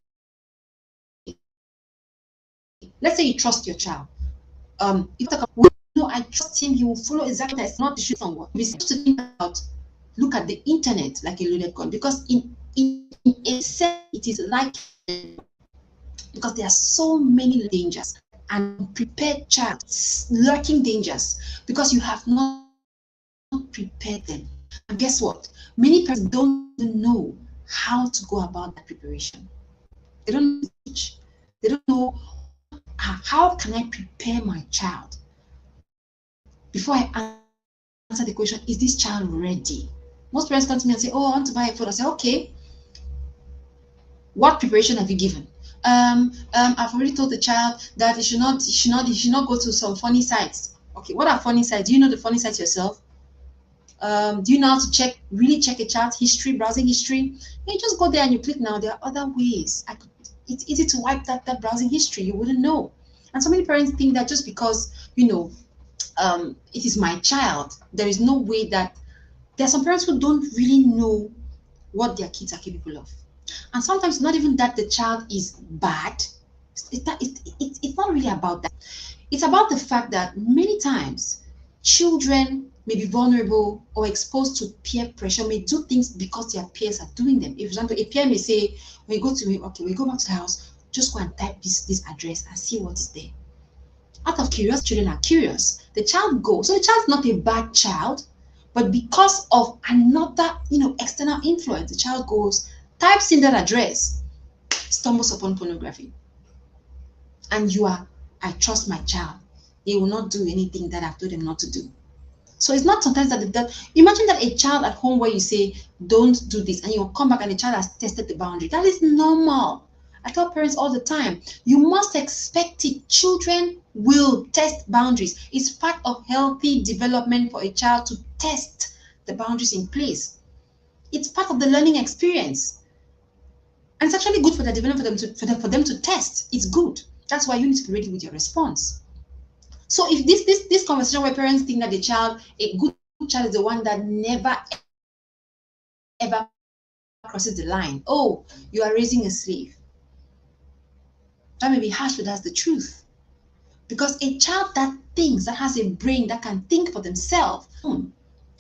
Let's say you trust your child. If I trust him, he will follow exactly as not to shoot someone. We have to think about, look at the internet like a loaded gun, because in a sense it is like, because there are so many dangers and prepared child lurking dangers because you have not prepared them. And guess what? Many parents don't know how to go about that preparation. They don't teach. They don't know how can I prepare my child before I answer the question, is this child ready? Most parents come to me and say, oh, I want to buy a phone. I say, okay, what preparation have you given? I've already told the child that he should not go to some funny sites. Okay, what are funny sites? Do you know the funny sites yourself? Do you know how to really check a child's history, browsing history? You just go there and you click now. There are other ways. It's easy to wipe that browsing history. You wouldn't know. And so many parents think that just because, it is my child, there is no way that there are some parents who don't really know what their kids are capable of. And sometimes not even that the child is bad. It's not really about that. It's about the fact that many times children may be vulnerable or exposed to peer pressure, may do things because their peers are doing them. If, for example, a peer may say, when you go back to the house, just go and type this address and see what is there. Out of curiosity, children are curious. The child goes. So the child's not a bad child, but because of another, external influence, the child goes, types in that address, stumbles upon pornography. And I trust my child. They will not do anything that I've told them not to do. So it's not sometimes that imagine that a child at home where you say, don't do this, and you'll come back and the child has tested the boundary. That is normal. I tell parents all the time, you must expect it. Children will test boundaries. It's part of healthy development for a child to test the boundaries in place. It's part of the learning experience. And it's actually good for their development for them to test. It's good. That's why you need to be ready with your response. So if this conversation where parents think that a good child is the one that never ever crosses the line. Oh, you are raising a slave. That may be harsh, but that's the truth. Because a child that thinks, that has a brain, that can think for themselves,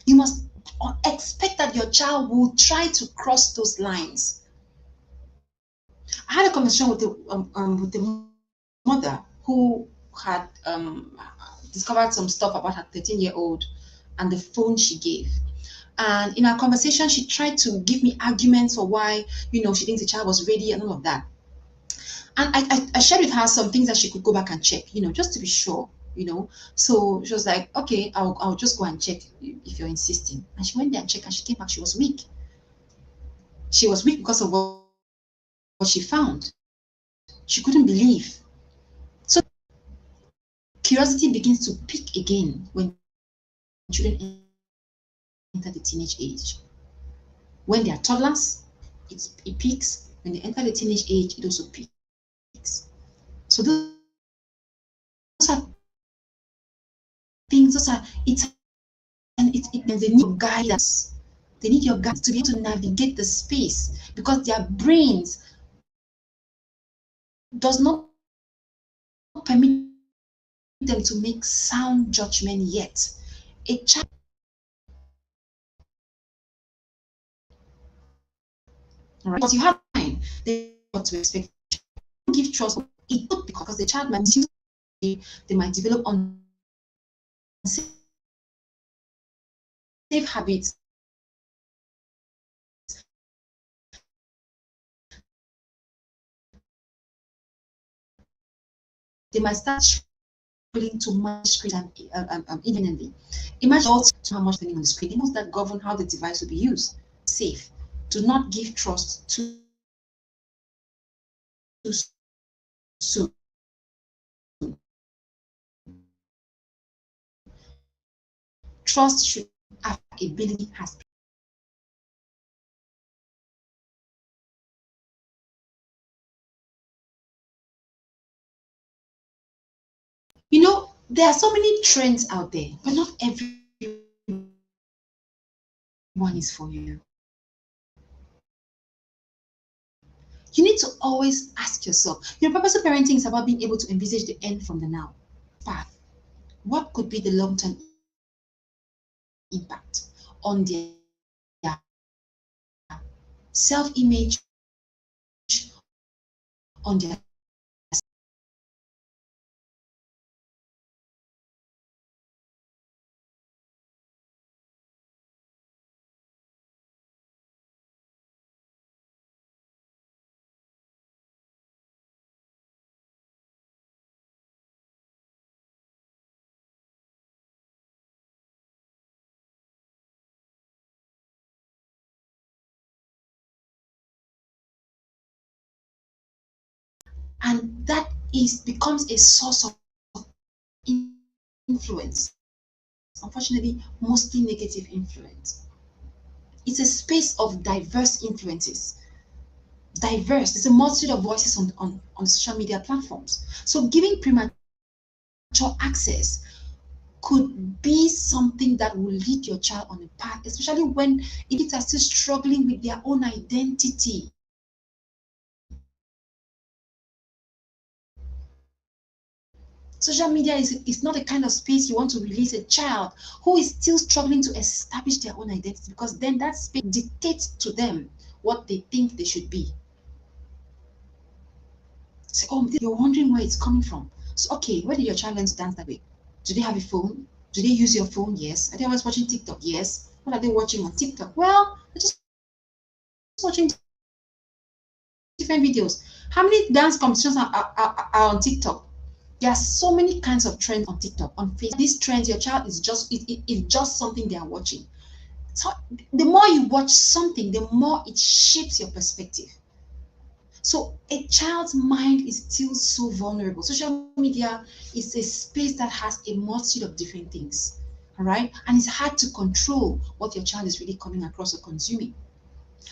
you must expect that your child will try to cross those lines. I had a conversation with the mother who had discovered some stuff about her 13-year-old and the phone she gave. And in our conversation, she tried to give me arguments for why, she thinks the child was ready and all of that. And I shared with her some things that she could go back and check, just to be sure. So she was like, okay, I'll just go and check if you're insisting. And she went there and checked, and she came back, she was weak. She was weak because of what she found. She couldn't believe. So curiosity begins to peak again when children enter the teenage age. When they are toddlers, it peaks. When they enter the teenage age, it also peaks. So those are things, they need guidance. They need your guidance to be able to navigate the space, because their brains does not permit them to make sound judgment yet. A child, right? But you have time, they what to expect. Give trust. It could, because the child might misuse, they might develop unsafe habits. They might start struggling to manage screen time independently. Imagine also how much spending on the screen. It must that govern how the device will be used. Safe. Do not give trust too soon. Trust should have ability has. There are so many trends out there, but not everyone is for you. You need to always ask yourself. Purposeful parenting is about being able to envisage the end from the now. Path. What could be the long-term impact on their self-image, on their and that becomes a source of influence. Unfortunately, mostly negative influence. It's a space of diverse influences. Diverse. There's a multitude of voices on social media platforms. So giving premature access could be something that will lead your child on a path, especially when kids are still struggling with their own identity. Social media is not a kind of space you want to release a child who is still struggling to establish their own identity, because then that space dictates to them what they think they should be. So, you're wondering where it's coming from. So, okay, where did your child learn to dance that way? Do they have a phone? Do they use your phone? Yes. Are they always watching TikTok? Yes. What are they watching on TikTok? Well, they're just watching different videos. How many dance competitions are on TikTok? There are so many kinds of trends on TikTok, on Facebook. These trends, your child is it's just something they are watching. So the more you watch something, the more it shapes your perspective. So a child's mind is still so vulnerable. Social media is a space that has a multitude of different things. All right. And it's hard to control what your child is really coming across or consuming.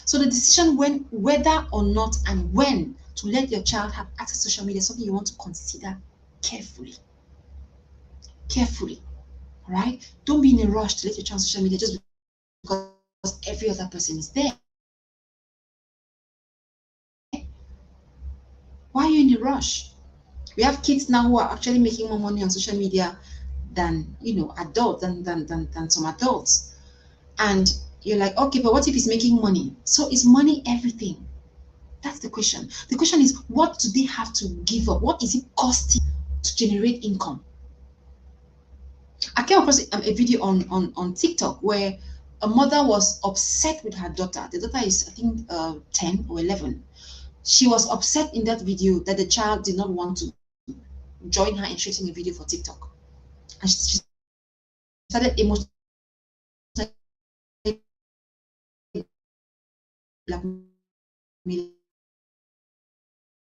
So the decision when whether or not and when to let your child have access to social media is something you want to consider carefully. Carefully. All right. Don't be in a rush to let your child on social media just because every other person is there. Why are you in a rush? We have kids now who are actually making more money on social media than adults than some adults. And you're like, okay, but what if he's making money? So is money everything? That's the question. The question is, what do they have to give up? What is it costing to generate income? I came across a video on TikTok where a mother was upset with her daughter. The daughter is, I think, 10 or 11. She was upset in that video that the child did not want to join her in shooting a video for TikTok. And she started emotionally blackmailing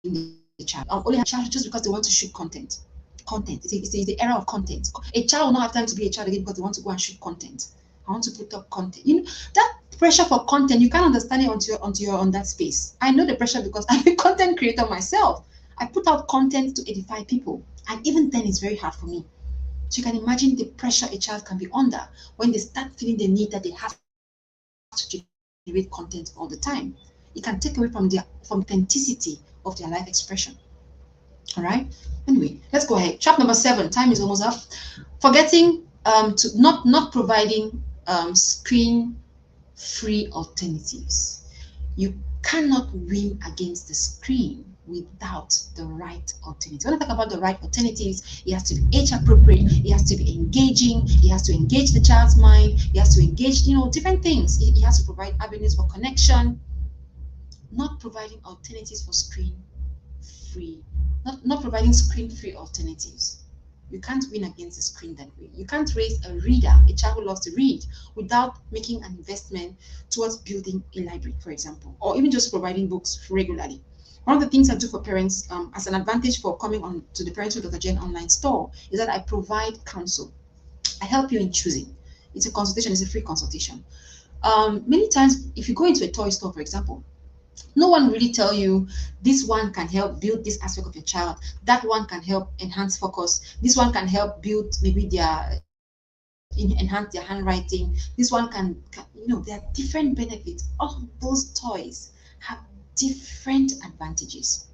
the child. Only her child just because they want to shoot content. Content. It's the era of content. A child will not have time to be a child again because they want to go and shoot content. I want to put up content. That pressure for content, you can't understand it until you're on that space. I know the pressure because I'm a content creator myself. I put out content to edify people. And even then it's very hard for me. So you can imagine the pressure a child can be under when they start feeling the need that they have to generate content all the time. It can take away from authenticity of their life expression. All right. Anyway, let's go ahead. Trap number 7. Time is almost up. Forgetting to not providing screen-free alternatives. You cannot win against the screen without the right alternative. When I talk about the right alternatives, it has to be age appropriate, it has to be engaging, it has to engage the child's mind, it has to engage, different things. It has to provide avenues for connection, not providing alternatives for screen-free, not providing screen-free alternatives. You can't win against the screen that way. You can't raise a reader, a child who loves to read, without making an investment towards building a library, for example, or even just providing books regularly. One of the things I do for parents as an advantage for coming on to the Parenthood Dr. Jen online store is that I provide counsel. I help you in choosing. It's a consultation, it's a free consultation. Many times, if you go into a toy store, for example, no one will really tell you this one can help build this aspect of your child, that one can help enhance focus, this one can help build maybe enhance their handwriting, this one can there are different benefits. All of those toys have different advantages.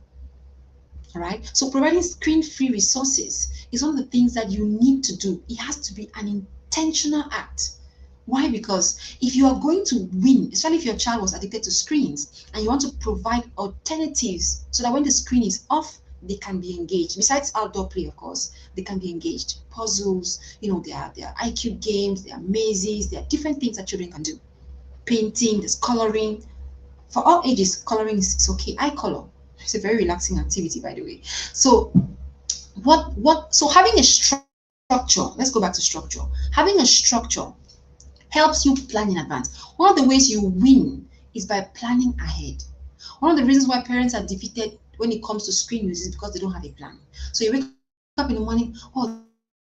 All right, so providing screen-free resources is one of the things that you need to do. It has to be an intentional act. Why? Because if you are going to win, especially if your child was addicted to screens and you want to provide alternatives so that when the screen is off, they can be engaged. Besides outdoor play, of course, they can be engaged. Puzzles, there are IQ games, there are mazes, there are different things that children can do. Painting, there's coloring. For all ages, coloring is okay. I color. It's a very relaxing activity, by the way. So so having a structure, let's go back to structure. Having a structure helps you plan in advance. One of the ways you win is by planning ahead. One of the reasons why parents are defeated when it comes to screen use is because they don't have a plan. So you wake up in the morning, oh,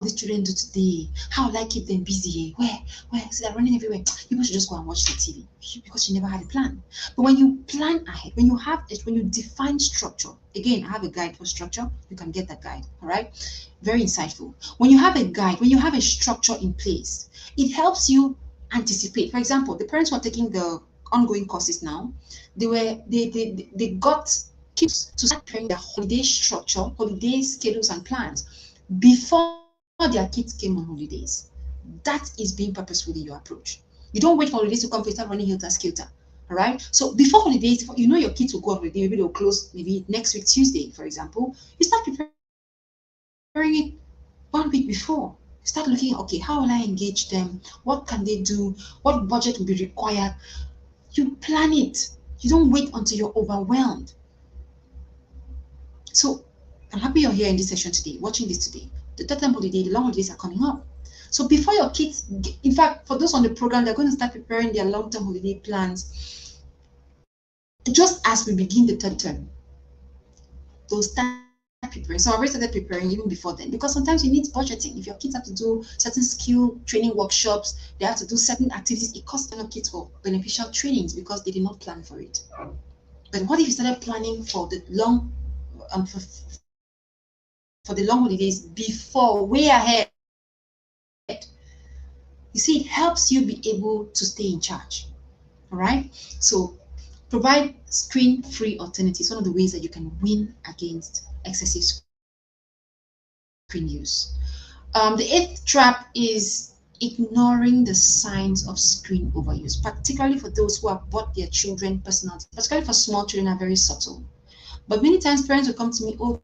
these children do today? How will I keep them busy? Where? So they're running everywhere. You should just go and watch the TV because you never had a plan. But when you plan ahead, when you define structure, again, I have a guide for structure. You can get that guide. All right, very insightful. When you have a guide, when you have a structure in place, it helps you anticipate. For example, the parents who are taking the ongoing courses now, they got kids to start preparing their holiday structure, holiday schedules and plans before their kids came on holidays. That is being purposeful in your approach. You don't wait for holidays to come for you start running helter-skelter. All right. So before holidays, your kids will go on holiday. Maybe they'll close maybe next week Tuesday, for example. You start preparing it 1 week before. You start looking, okay, how will I engage them? What can they do? What budget will be required? You plan it. You don't wait until you're overwhelmed. So I'm happy you're here in this session today, watching this today. The third time holiday, the long holidays are coming up. So before your kids, in fact, for those on the program, they're going to start preparing their long-term holiday plans just as we begin the third term. they'll start preparing. Some already started preparing even before then, because sometimes you need budgeting. If your kids have to do certain skill training workshops, they have to do certain activities, it costs a lot of kids for beneficial trainings because they did not plan for it. But what if you started planning for the long for the long holidays before, way ahead? You see, it helps you be able to stay in charge. All right. So provide screen-free alternatives. One of the ways that you can win against excessive screen use. The eighth trap is ignoring the signs of screen overuse, particularly for those who have bought their children personal devices, particularly for small children, are very subtle. But many times parents will come to me, oh,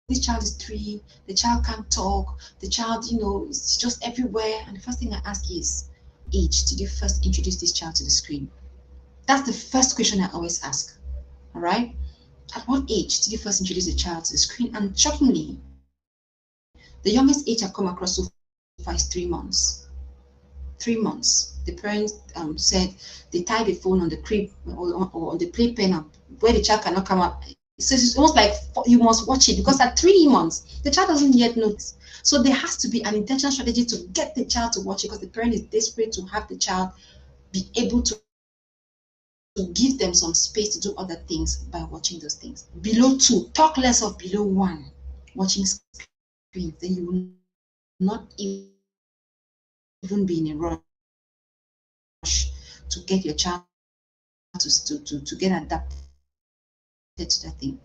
this child is 3, the child can't talk, the child, is just everywhere. And the first thing I ask is, at what age did you first introduce this child to the screen? That's the first question I always ask. All right. At what age did you first introduce the child to the screen? And shockingly, the youngest age I've come across so far is 3 months. 3 months. The parents said they tied the phone on the crib, or on the playpen, where the child cannot come up. So it's almost like you must watch it, because at 3 months, the child doesn't yet notice. So there has to be an intentional strategy to get the child to watch it, because the parent is desperate to have the child be able to give them some space to do other things by watching those things. Below 2, talk less of below 1, watching screens. Then you will not even be in a rush to get your child to get adapted to that thing.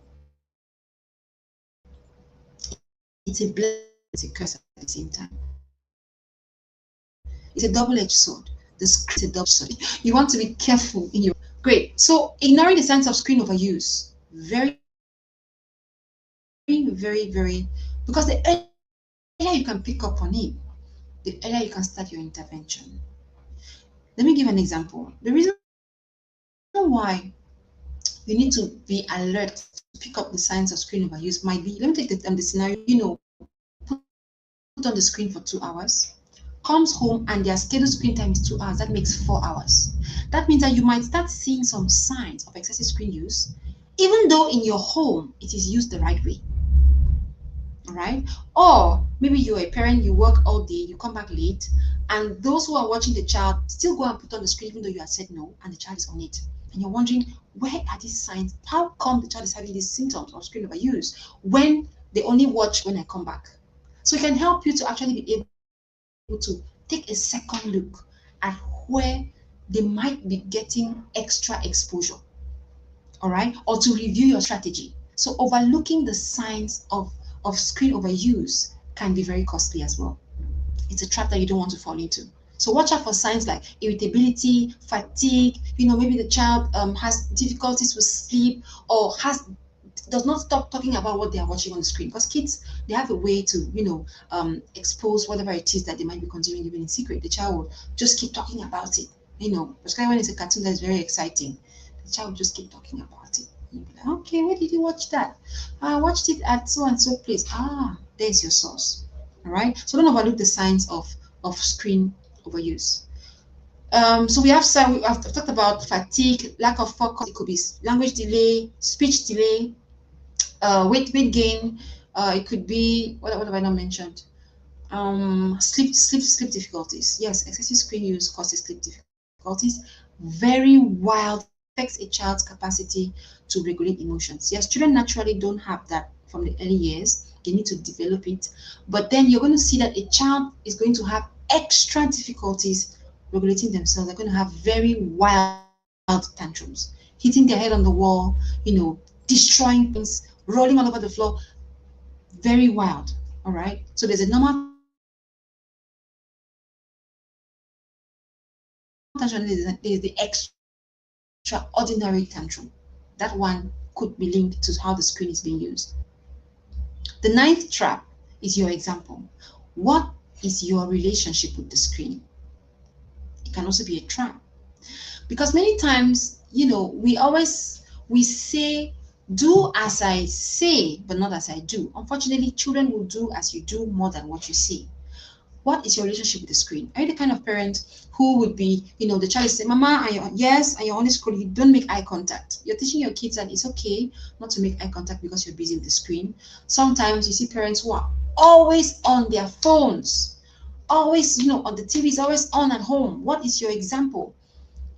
It's a blessing, it's a curse at the same time. It's a double-edged sword. The screen is a double-edged sword. You want to be careful in your. Great. So ignoring the sense of screen overuse, very, very, very, because the earlier you can pick up on it, the earlier you can start your intervention. Let me give an example. The reason why you need to be alert to pick up the signs of screen overuse might be, let me take the scenario, put on the screen for 2 hours, comes home and their scheduled screen time is 2 hours. That makes 4 hours. That means that you might start seeing some signs of excessive screen use, even though in your home it is used the right way. All right. Or maybe you're a parent, you work all day, you come back late, and those who are watching the child still go and put on the screen even though you had said no, and the child is on it. And you're wondering, where are these signs? How come the child is having these symptoms of screen overuse when they only watch when I come back? So it can help you to actually be able to take a second look at where they might be getting extra exposure. All right, or to review your strategy. So overlooking the signs of screen overuse can be very costly as well. It's a trap that you don't want to fall into. So watch out for signs like irritability, fatigue. Maybe the child has difficulties with sleep, or does not stop talking about what they are watching on the screen. Because kids, they have a way to expose whatever it is that they might be consuming even in secret. The child will just keep talking about it. Especially when it's a cartoon that's very exciting, the child will just keep talking about it. You'll be like, okay, where did you watch that? I watched it at so and so place. There's your source. All right. So don't overlook the signs of screen overuse. So I've talked about fatigue, lack of focus. It could be language delay, speech delay, weight gain. It could be, what have I not mentioned? Sleep difficulties. Yes, excessive screen use causes sleep difficulties. Very wild, affects a child's capacity to regulate emotions. Yes, children naturally don't have that from the early years. They need to develop it. But then you're going to see that a child is going to have extra difficulties regulating themselves. They're going to have very wild tantrums, hitting their head on the wall, destroying things, rolling all over the floor. Very wild. All right. So there's a normal tantrum, there's the extraordinary tantrum. That one could be linked to how the screen is being used. The ninth trap is your example. What is your relationship with the screen? It can also be a trap, because many times, we say, do as I say but not as I do. Unfortunately, children will do as you do more than what you say. What is your relationship with the screen? Are you the kind of parent who would be, the child is saying, Mama, and you're, yes, and you're only scrolling, you don't make eye contact. You're teaching your kids that it's okay not to make eye contact because you're busy with the screen. Sometimes you see parents who are always on their phones, always, on the TV is always on at home. What is your example?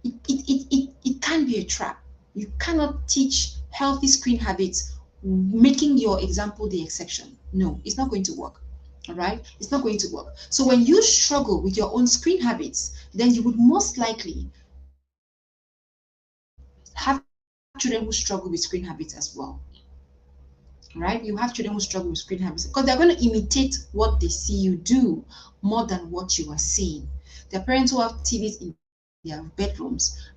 It can be a trap. You cannot teach healthy screen habits making your example the exception. No, it's not going to work. All right, it's not going to work. So when you struggle with your own screen habits, then you would most likely have children who struggle with screen habits as well. Right, you have children who struggle with screen habits because they're going to imitate what they see you do more than what you are seeing. There are parents who have TVs in their bedrooms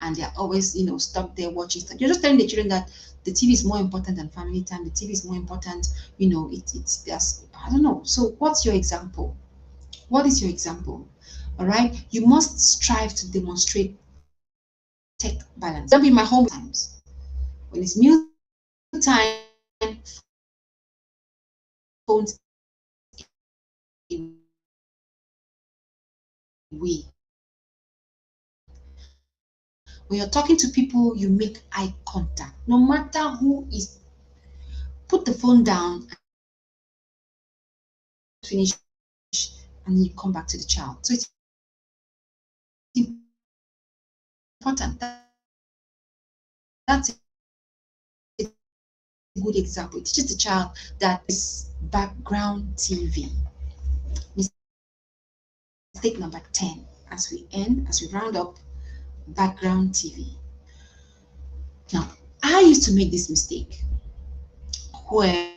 and they're always, stuck there watching stuff. You're just telling the children that the TV is more important than family time. The TV is more important. It's there's, I don't know. So what's your example? What is your example? All right. You must strive to demonstrate tech balance. For example, in my home times, when it's meal time, phones away. When you're talking to people, you make eye contact. No matter who is, put the phone down finish and you come back to the child. So it's important. That's a good example. It teaches the child that is background TV. Mistake number 10 as we round up, background TV. Now, I used to make this mistake where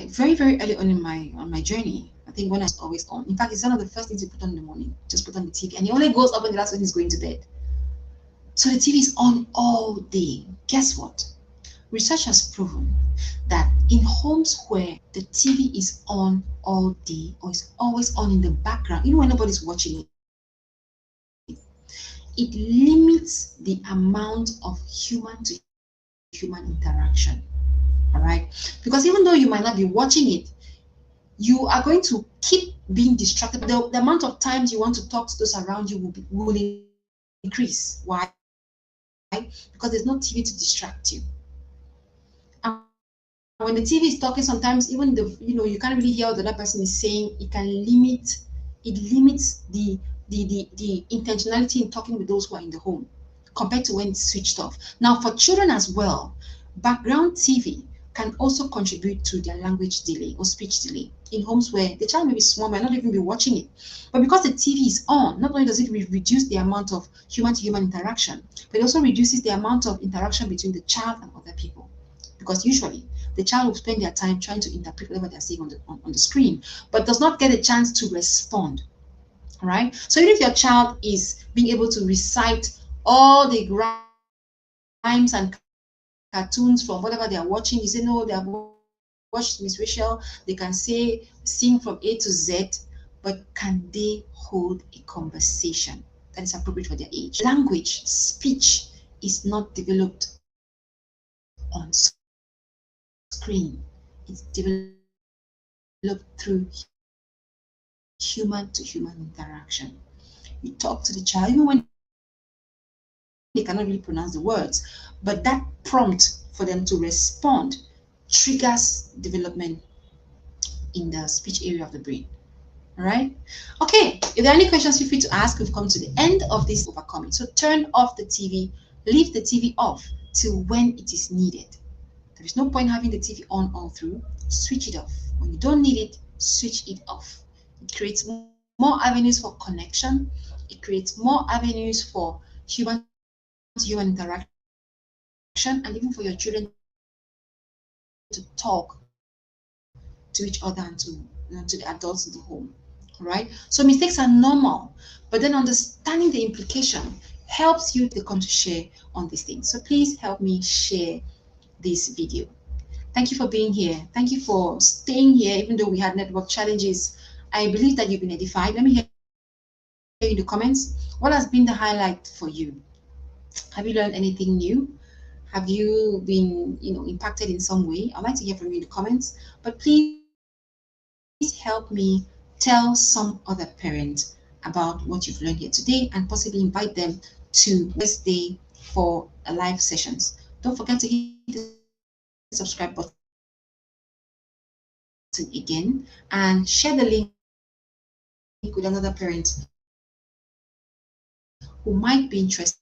very, very early on in my journey, I think when I was always on. In fact, it's one of the first things you put on in the morning. Just put on the TV, and it only goes up when the last one is going to bed. So the TV is on all day. Guess what? Research has proven that in homes where the TV is on all day or is always on in the background, even when nobody's watching it limits the amount of human to human interaction. All right? Because even though you might not be watching it, you are going to keep being distracted. The amount of times you want to talk to those around you will increase. Why? Because there's no TV to distract you. And when the TV is talking, sometimes even you can't really hear what the other person is saying. It limits the intentionality in talking with those who are in the home compared to when it's switched off. Now, for children as well, background TV can also contribute to their language delay or speech delay in homes where the child may be small, might not even be watching it. But because the TV is on, not only does it reduce the amount of human-to-human interaction, but it also reduces the amount of interaction between the child and other people. Because usually the child will spend their time trying to interpret whatever they're seeing on the screen, but does not get a chance to respond. Right? So even if your child is being able to recite all the rhymes and cartoons from whatever they are watching, you say, no, they have watched Miss Rachel, they can sing from A to Z, but can they hold a conversation that is appropriate for their age? Language, speech is not developed on screen. It's developed through human-to-human interaction. You talk to the child, even when they cannot really pronounce the words, but that prompt for them to respond triggers development in the speech area of the brain. All right. Okay. If there are any questions, feel free to ask. We've come to the end of this overcoming. So turn off the TV, leave the TV off till when it is needed. There is no point having the TV on all through. Switch it off. When you don't need it, switch it off. It creates more avenues for connection. It creates more avenues for human-to-human interaction, and even for your children to talk to each other and to the adults in the home. All right. So mistakes are normal, but then understanding the implication helps you to come to share on these things. So please help me share this video. Thank you for being here. Thank you for staying here, even though we had network challenges. I believe that you've been edified. Let me hear in the comments, what has been the highlight for you? Have you learned anything new? Have you been, impacted in some way? I'd like to hear from you in the comments, but please help me tell some other parent about what you've learned here today and possibly invite them to Wednesday for a live sessions. Don't forget to hit the subscribe button again and share the link with another parent who might be interested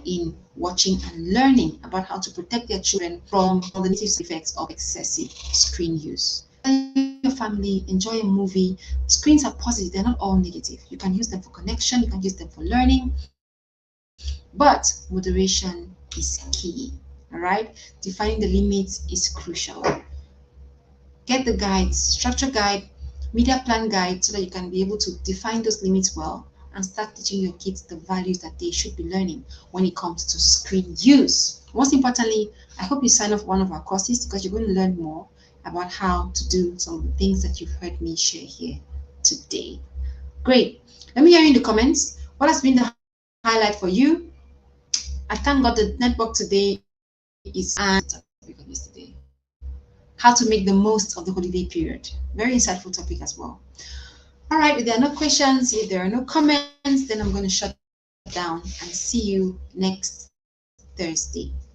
in watching and learning about how to protect their children from the negative side effects of excessive screen use. Gather your family, enjoy a movie. Screens are positive, they're not all negative. You can use them for connection, you can use them for learning, but moderation is key. All right, defining the limits is crucial. Get the guides, structure guide, media plan guide, so that you can be able to define those limits well and start teaching your kids the values that they should be learning when it comes to screen use. Most importantly, I hope you sign up for one of our courses because you're going to learn more about how to do some of the things that you've heard me share here today. Great. Let me hear you in the comments. What has been the highlight for you? I thank God the network today is and the topic of yesterday. How to make the most of the holiday period. Very insightful topic as well. All right, if there are no questions, if there are no comments, then I'm going to shut down and see you next Thursday. Bye.